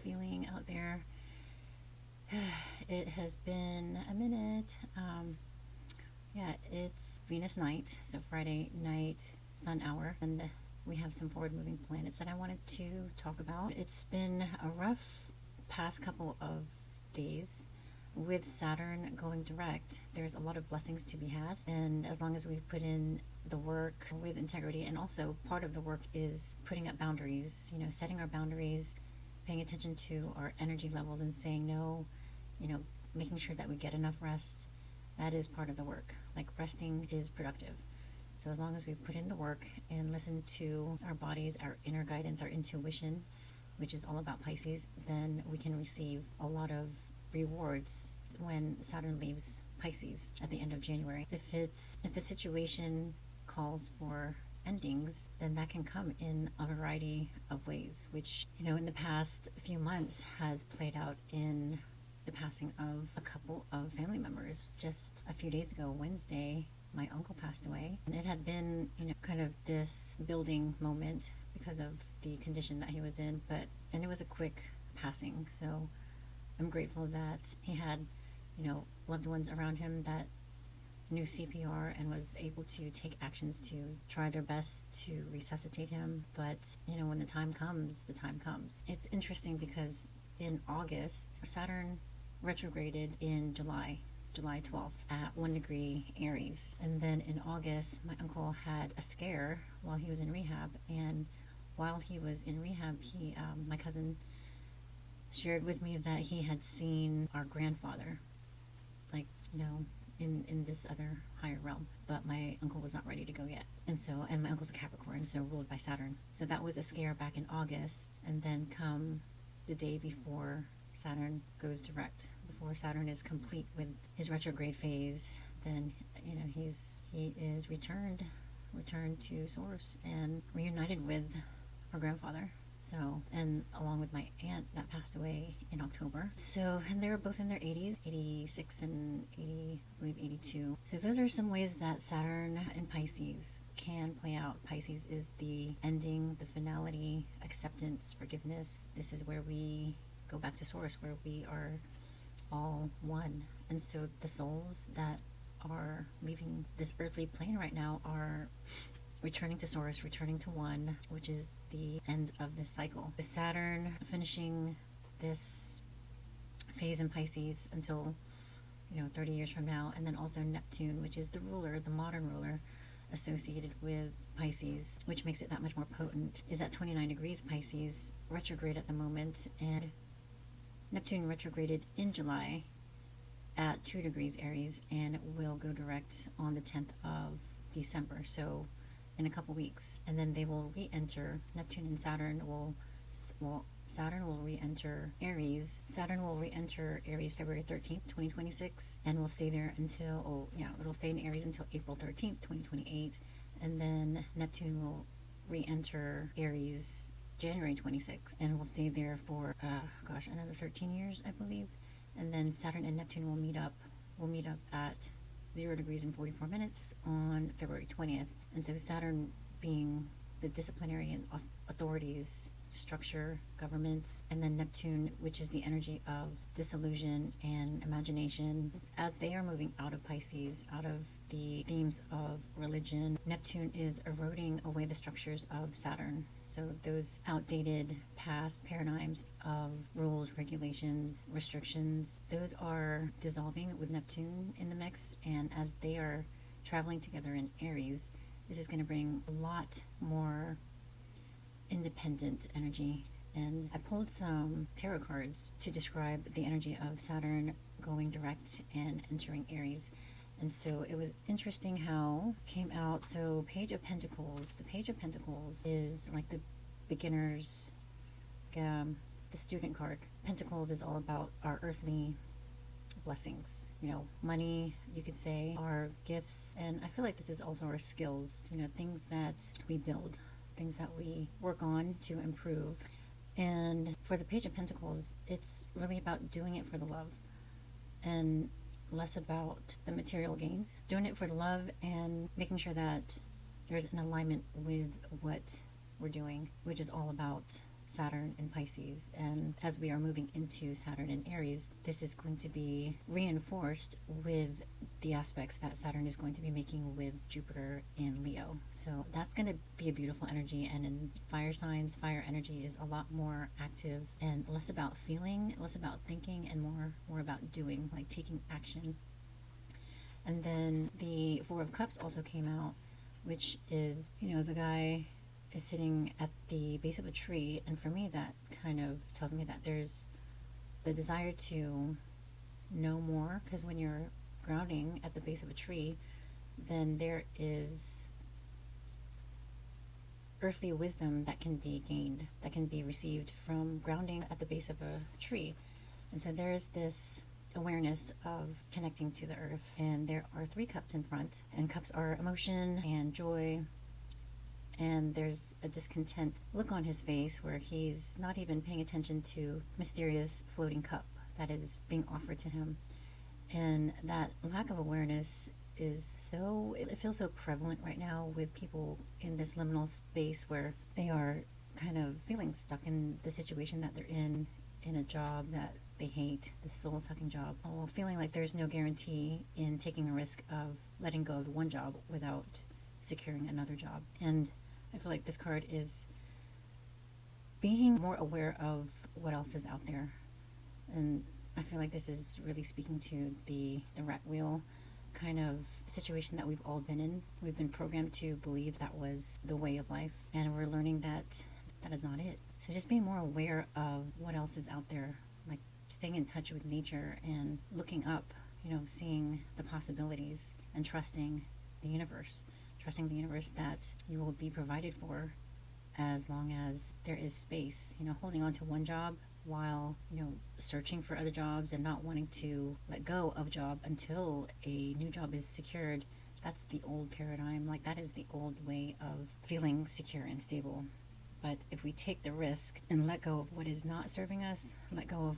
feeling out there? It has been a minute. Yeah, it's Venus night, so Friday night, sun hour, and we have some forward moving planets that I wanted to talk about. It's been a rough past couple of days. With Saturn going direct, there's a lot of blessings to be had, and as long as we put in the work with integrity, and also part of the work is putting up boundaries, setting our boundaries, paying attention to our energy levels and saying no, making sure that we get enough rest. That is part of the work. Like, resting is productive. So as long as we put in the work and listen to our bodies, our inner guidance, our intuition, which is all about Pisces, then we can receive a lot of rewards when Saturn leaves Pisces at the end of January. If the situation calls for endings, then that can come in a variety of ways, which in the past few months has played out in the passing of a couple of family members. Just a few days ago, Wednesday, my uncle passed away, and it had been kind of this building moment because of the condition that he was in, and it was a quick passing. So I'm grateful that he had loved ones around him that knew CPR and was able to take actions to try their best to resuscitate him. But when the time comes, the time comes. It's interesting because in August, Saturn retrograded in July 12th at 1 degree Aries. And then in August, my uncle had a scare while he was in rehab. And while he was in rehab, my cousin shared with me that he had seen our grandfather, like, in this other higher realm. But my uncle was not ready to go yet. And my uncle's a Capricorn, so ruled by Saturn. So that was a scare back in August. And then come the day before Saturn goes direct, before Saturn is complete with his retrograde phase, then he is returned to source and reunited with our grandfather. So, and along with my aunt that passed away in October. So, and they were both in their 80s, 86 and 80, I believe 82. So those are some ways that Saturn in Pisces can play out. Pisces is the ending, the finality, acceptance, forgiveness. This is where we go back to source, where we are all one. And so the souls that are leaving this earthly plane right now are returning to source, returning to one, which is the end of this cycle. With Saturn finishing this phase in Pisces until 30 years from now, and then also Neptune, which is the ruler, the modern ruler associated with Pisces, which makes it that much more potent, is at 29 degrees Pisces, retrograde at the moment. And Neptune retrograded in July at 2 degrees Aries and will go direct on the 10th of December. So in a couple weeks, and then they will re-enter. Neptune and Saturn will Saturn will re-enter Aries. Saturn will re-enter Aries February 13th, 2026, and will stay there until it'll stay in Aries until April 13th, 2028, and then Neptune will re-enter Aries January 26th, and will stay there for another 13 years, I believe. And then Saturn and Neptune will meet up at 0 degrees and 44 minutes on February 20th. And so Saturn being the disciplinary and authorities, structure, governments, and then Neptune, which is the energy of disillusion and imagination. As they are moving out of Pisces, out of the themes of religion, Neptune is eroding away the structures of Saturn. So those outdated past paradigms of rules, regulations, restrictions, those are dissolving with Neptune in the mix. And as they are traveling together in Aries, this is going to bring a lot more independent energy. And I pulled some tarot cards to describe the energy of Saturn going direct and entering Aries. And so it was interesting how it came out. So Page of Pentacles, the Page of Pentacles is like the beginner's, the student card. Pentacles is all about our earthly blessings, money, you could say, our gifts, and I feel like this is also our skills, things that we build, things that we work on to improve. And for the Page of Pentacles, it's really about doing it for the love and less about the material gains. Doing it for the love and making sure that there's an alignment with what we're doing, which is all about Saturn in Pisces. And as we are moving into Saturn in Aries, this is going to be reinforced with the aspects that Saturn is going to be making with Jupiter in Leo. So that's going to be a beautiful energy. And in fire signs, fire energy is a lot more active and less about feeling, less about thinking, and more about doing, like taking action. And then the Four of Cups also came out, which is, the guy is sitting at the base of a tree, and for me that kind of tells me that there's the desire to know more, because when you're grounding at the base of a tree, then there is earthly wisdom that can be gained, that can be received from grounding at the base of a tree. And so there is this awareness of connecting to the earth, and there are 3 cups in front, and cups are emotion and joy. And there's a discontent look on his face where he's not even paying attention to mysterious floating cup that is being offered to him. And that lack of awareness it feels so prevalent right now with people in this liminal space where they are kind of feeling stuck in the situation that they're in a job that they hate, the soul-sucking job, or feeling like there's no guarantee in taking the risk of letting go of one job without securing another job. And I feel like this card is being more aware of what else is out there. And I feel like this is really speaking to the rat wheel kind of situation that we've all been in. We've been programmed to believe that was the way of life, and we're learning that that is not it. So just being more aware of what else is out there, like staying in touch with nature and looking up, seeing the possibilities and trusting the universe that you will be provided for as long as there is space. Holding on to one job while, searching for other jobs and not wanting to let go of job until a new job is secured. That's the old paradigm. Like, that is the old way of feeling secure and stable. But if we take the risk and let go of what is not serving us, let go of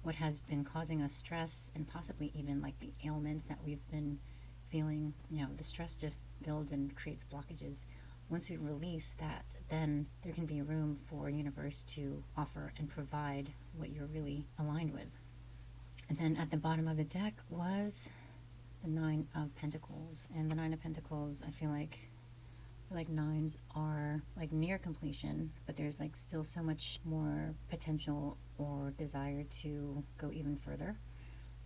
what has been causing us stress, and possibly even like the ailments that we've been feeling, the stress just builds and creates blockages. Once we release that, then there can be room for universe to offer and provide what you're really aligned with. And then at the bottom of the deck was the Nine of Pentacles. And the Nine of Pentacles, I feel like nines are like near completion, but there's like still so much more potential or desire to go even further.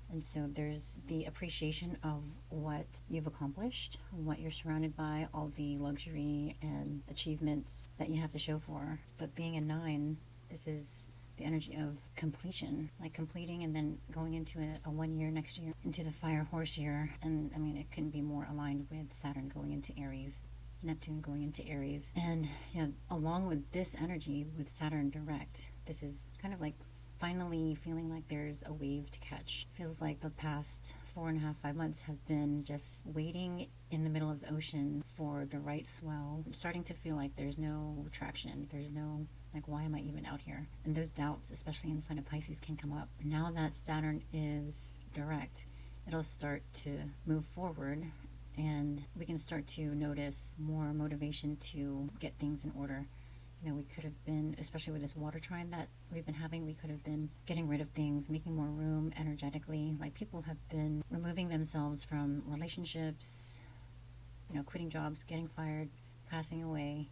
And so there's the appreciation of what you've accomplished, what you're surrounded by, all the luxury and achievements that you have to show for. But being a 9, this is the energy of completion, like completing and then going into a 1 year next year, into the fire horse year. And I mean, it couldn't be more aligned with Saturn going into Aries, Neptune going into Aries. And along with this energy with Saturn direct, this is kind of like finally feeling like there's a wave to catch. Feels like the past 4.5, 5 months have been just waiting in the middle of the ocean for the right swell. I'm starting to feel like there's no traction. There's no, like, why am I even out here? And those doubts, especially in the sign of Pisces, can come up. Now that Saturn is direct, it'll start to move forward, and we can start to notice more motivation to get things in order. We could have been, especially with this water trine that we've been having, we could have been getting rid of things, making more room energetically. Like, people have been removing themselves from relationships, quitting jobs, getting fired, passing away,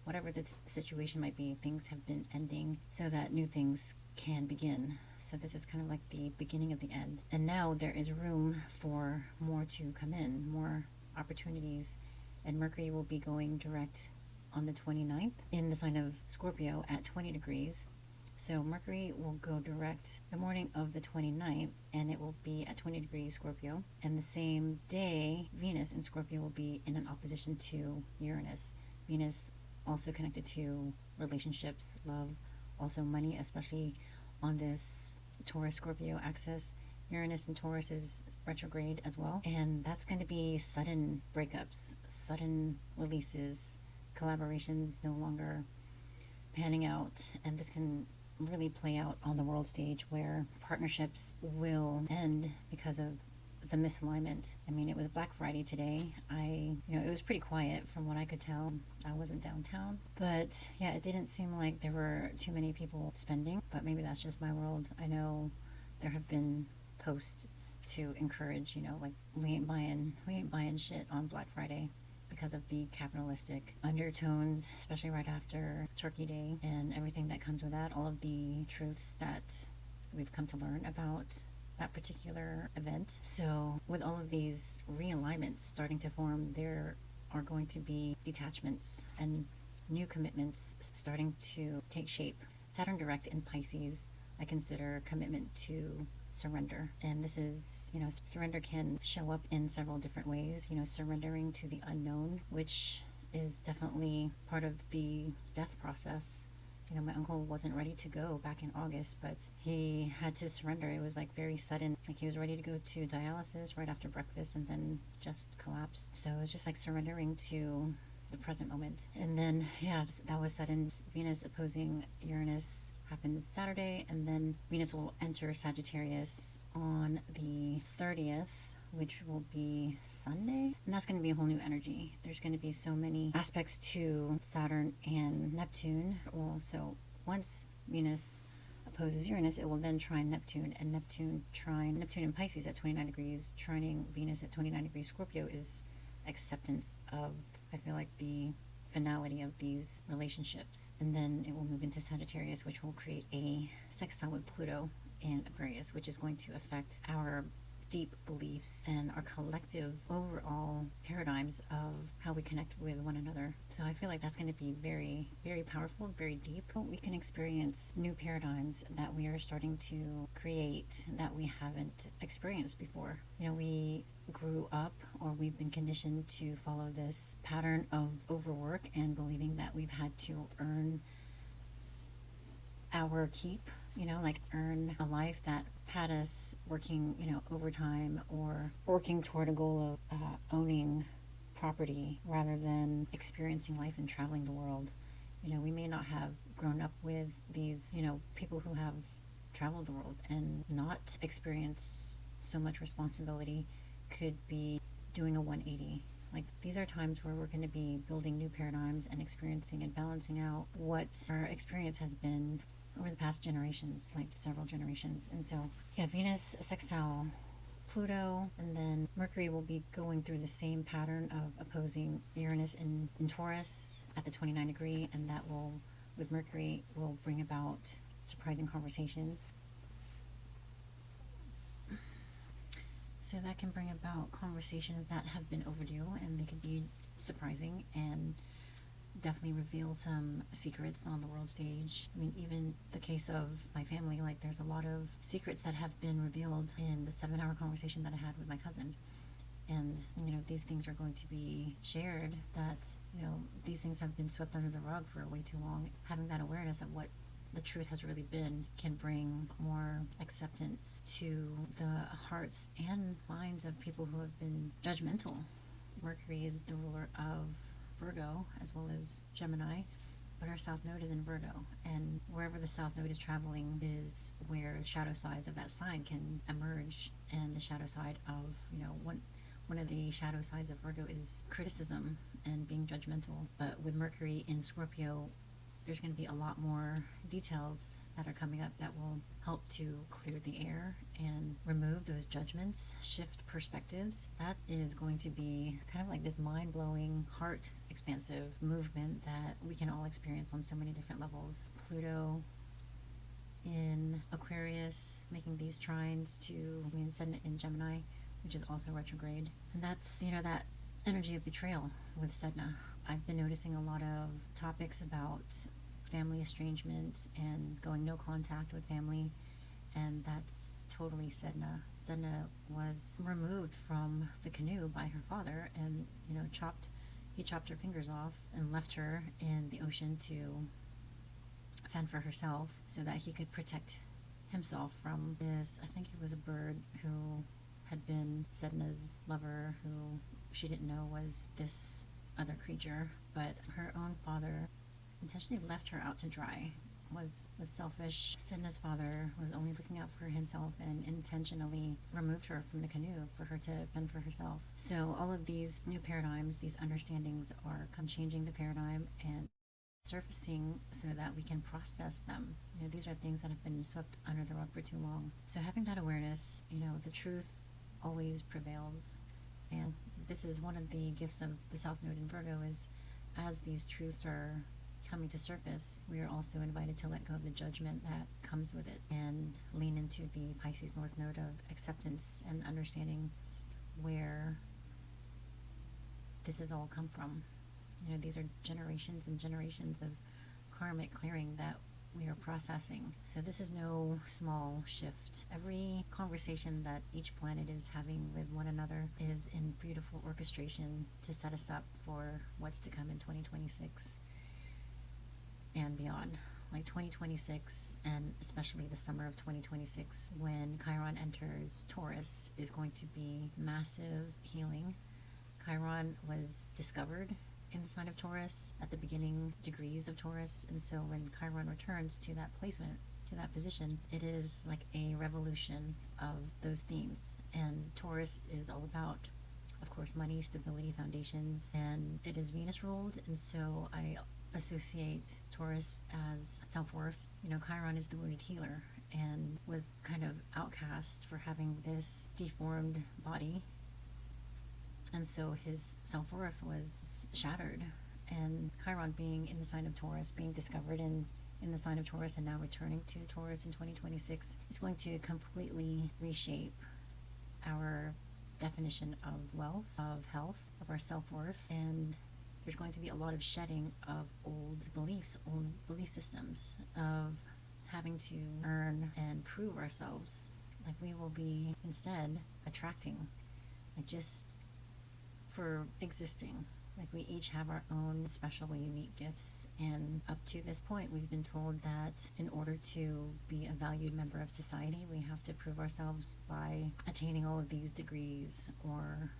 whatever the situation might be, things have been ending so that new things can begin. So this is kind of like the beginning of the end. And now there is room for more to come in, more opportunities. And Mercury will be going direct on the 29th in the sign of Scorpio at 20 degrees. So Mercury will go direct the morning of the 29th, and it will be at 20 degrees Scorpio. And the same day, Venus in Scorpio will be in an opposition to Uranus. Venus also connected to relationships, love, also money, especially on this Taurus-Scorpio axis. Uranus in Taurus is retrograde as well. And that's going to be sudden breakups, sudden releases, collaborations no longer panning out. And this can really play out on the world stage, where partnerships will end because of the misalignment. I mean, it was Black Friday today. It was pretty quiet from what I could tell. I wasn't downtown. But yeah, it didn't seem like there were too many people spending, but maybe that's just my world. I know there have been posts to encourage, like we ain't buying shit on Black Friday because of the capitalistic undertones, especially right after Turkey Day and everything that comes with that, all of the truths that we've come to learn about that particular event. So with all of these realignments starting to form, there are going to be detachments and new commitments starting to take shape. Saturn direct in Pisces, I consider commitment to surrender. And this is, surrender can show up in several different ways, surrendering to the unknown, which is definitely part of the death process. My uncle wasn't ready to go back in August, but he had to surrender. It was like very sudden. Like he was ready to go to dialysis right after breakfast and then just collapsed. So it was just like surrendering to the present moment. And then, yeah, that was sudden. Venus opposing Uranus happens Saturday, and then Venus will enter Sagittarius on the 30th, which will be Sunday. And that's going to be a whole new energy. There's going to be so many aspects to Saturn and Neptune. Well, so once Venus opposes Uranus, it will then trine Neptune, and Neptune in Pisces at 29 degrees, trining Venus at 29 degrees Scorpio is acceptance of, I feel like, the finality of these relationships. And then it will move into Sagittarius, which will create a sextile with Pluto in Aquarius, which is going to affect our deep beliefs and our collective overall paradigms of how we connect with one another. So I feel like that's going to be very, very powerful, very deep. We can experience new paradigms that we are starting to create that we haven't experienced before. We grew up, or we've been conditioned to follow this pattern of overwork and believing that we've had to earn our keep, like earn a life that had us working, overtime or working toward a goal of owning property rather than experiencing life and traveling the world. We may not have grown up with these, people who have traveled the world and not experienced so much responsibility, could be doing a 180. Like, these are times where we're going to be building new paradigms and experiencing and balancing out what our experience has been over the past generations, like several generations. And so, yeah, Venus sextile Pluto, and then Mercury will be going through the same pattern of opposing Uranus in Taurus at the 29 degree, and that will, with Mercury, will bring about surprising conversations. So that can bring about conversations that have been overdue, and they could be surprising and definitely reveal some secrets on the world stage. I mean, even the case of my family, like there's a lot of secrets that have been revealed in the 7-hour conversation that I had with my cousin. And, these things are going to be shared, that, these things have been swept under the rug for way too long. Having that awareness of what the truth has really been can bring more acceptance to the hearts and minds of people who have been judgmental. Mercury is the ruler of Virgo as well as Gemini, but our south node is in Virgo, and wherever the south node is traveling is where shadow sides of that sign can emerge. And the shadow side of, one of the shadow sides of Virgo is criticism and being judgmental. But with Mercury in Scorpio, there's going to be a lot more details that are coming up that will help to clear the air and remove those judgments, shift perspectives. That is going to be kind of like this mind-blowing, heart-expansive movement that we can all experience on so many different levels. Pluto in Aquarius, making these trines to Saturn in Gemini, which is also retrograde. And that's, that energy of betrayal with Sedna. I've been noticing a lot of topics about family estrangement and going no contact with family, and that's totally Sedna. Sedna was removed from the canoe by her father, and he chopped her fingers off and left her in the ocean to fend for herself so that he could protect himself from this, I think it was a bird who had been Sedna's lover, who she didn't know was this other creature. But her own father intentionally left her out to dry was selfish. Sedna's father was only looking out for himself and intentionally removed her from the canoe for her to fend for herself. So all of these new paradigms, these understandings are changing the paradigm and surfacing so that we can process them. These are things that have been swept under the rug for too long. So having that awareness, the truth always prevails. And this is one of the gifts of the South Node in Virgo, is as these truths are coming to surface, we are also invited to let go of the judgment that comes with it and lean into the Pisces North Node of acceptance and understanding where this has all come from. These are generations and generations of karmic clearing that we are processing. So this is no small shift. Every conversation that each planet is having with one another is in beautiful orchestration to set us up for what's to come in 2026 and beyond. Like 2026, and especially the summer of 2026, when Chiron enters Taurus, is going to be massive healing. Chiron was discovered in the sign of Taurus at the beginning degrees of Taurus, and so when Chiron returns to that placement, to that position, it is like a revolution of those themes. And Taurus is all about, of course, money, stability, foundations, and it is Venus ruled, and so I associate Taurus as self-worth. Chiron is the wounded healer and was kind of outcast for having this deformed body, and so his self-worth was shattered. And Chiron, being in the sign of Taurus, being discovered in the sign of Taurus and now returning to Taurus in 2026, is going to completely reshape our definition of wealth, of health, of our self-worth. And there's going to be a lot of shedding of old beliefs, old belief systems of having to earn and prove ourselves. Like, we will be instead attracting, like, just for existing. Like, we each have our own special, unique gifts, and up to this point we've been told that in order to be a valued member of society, we have to prove ourselves by attaining all of these degrees or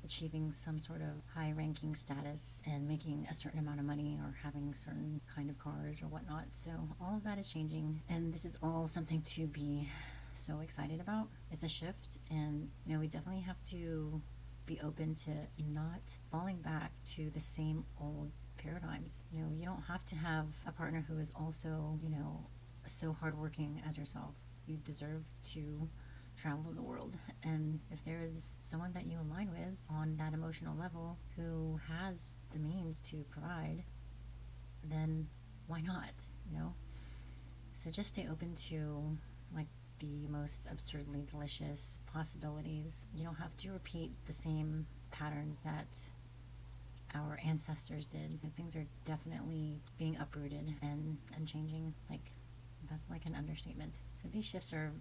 achieving some sort of high-ranking status and making a certain amount of money or having certain kind of cars or whatnot. So all of that is changing, and this is all something to be so excited about. It's a shift, and we definitely have to be open to not falling back to the same old paradigms. You don't have to have a partner who is also, so hardworking as yourself. You deserve to travel the world, and if there is someone that you align with on that emotional level who has the means to provide, then why not? So just stay open to, like, the most absurdly delicious possibilities. You don't have to repeat the same patterns that our ancestors did. Things are definitely being uprooted and changing. Like, that's like an understatement. So these shifts are,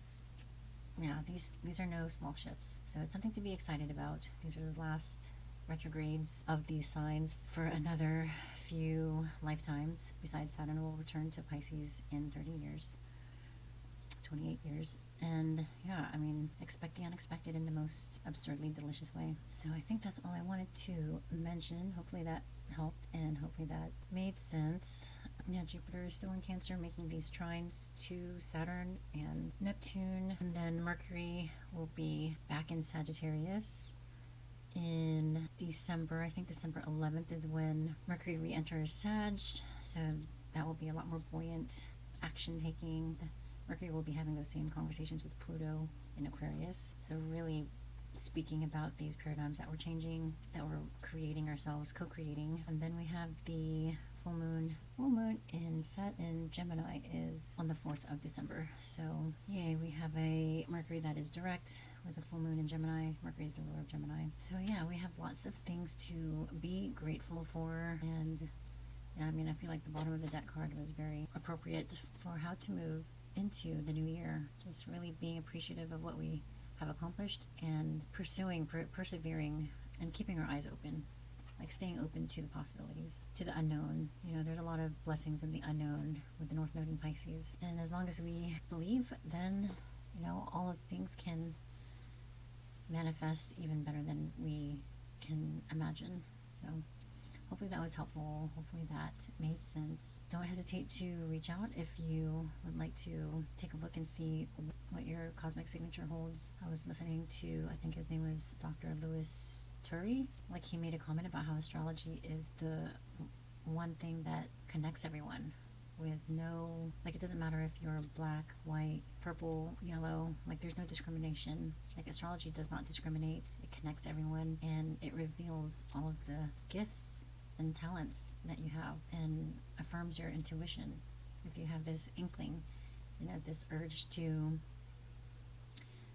these are no small shifts. So it's something to be excited about. These are the last retrogrades of these signs for another few lifetimes. Besides, Saturn will return to Pisces in 30 years. 28 years. And expect the unexpected in the most absurdly delicious way. So I think that's all I wanted to mention. Hopefully that helped, and hopefully that made sense. Jupiter is still in Cancer, making these trines to Saturn and Neptune, and then Mercury will be back in Sagittarius in December. I think December 11th is when Mercury re-enters Sag, so that will be a lot more buoyant, action-taking. Mercury will be having those same conversations with Pluto in Aquarius. So really speaking about these paradigms that we're changing, that we're creating ourselves, co-creating. And then we have the full moon. Full moon in Gemini is on the 4th of December. So yay, we have a Mercury that is direct with a full moon in Gemini. Mercury is the ruler of Gemini. So yeah, we have lots of things to be grateful for. And I feel like the bottom of the deck card was very appropriate for how to move into the new year. Just really being appreciative of what we have accomplished and pursuing, persevering, and keeping our eyes open. Like, staying open to the possibilities, to the unknown. There's a lot of blessings in the unknown with the North Node in Pisces. And as long as we believe, then, all of things can manifest even better than we can imagine. So hopefully that was helpful. Hopefully that made sense. Don't hesitate to reach out if you would like to take a look and see what your cosmic signature holds. I was listening to, I think his name was Dr. Louis Turi. Like, he made a comment about how astrology is the one thing that connects everyone with no, like, it doesn't matter if you're black, white, purple, yellow, like, there's no discrimination. Like, astrology does not discriminate. It connects everyone, and it reveals all of the gifts and talents that you have and affirms your intuition. If you have this inkling, this urge to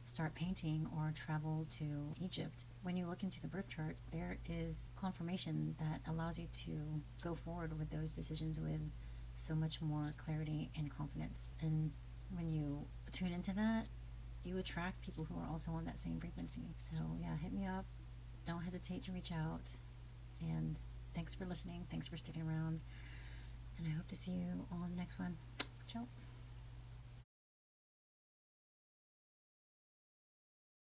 start painting or travel to Egypt, when you look into the birth chart, there is confirmation that allows you to go forward with those decisions with so much more clarity and confidence. And when you tune into that, you attract people who are also on that same frequency. So yeah, hit me up. Don't hesitate to reach out. And thanks for listening. Thanks for sticking around. And I hope to see you on the next one. Ciao.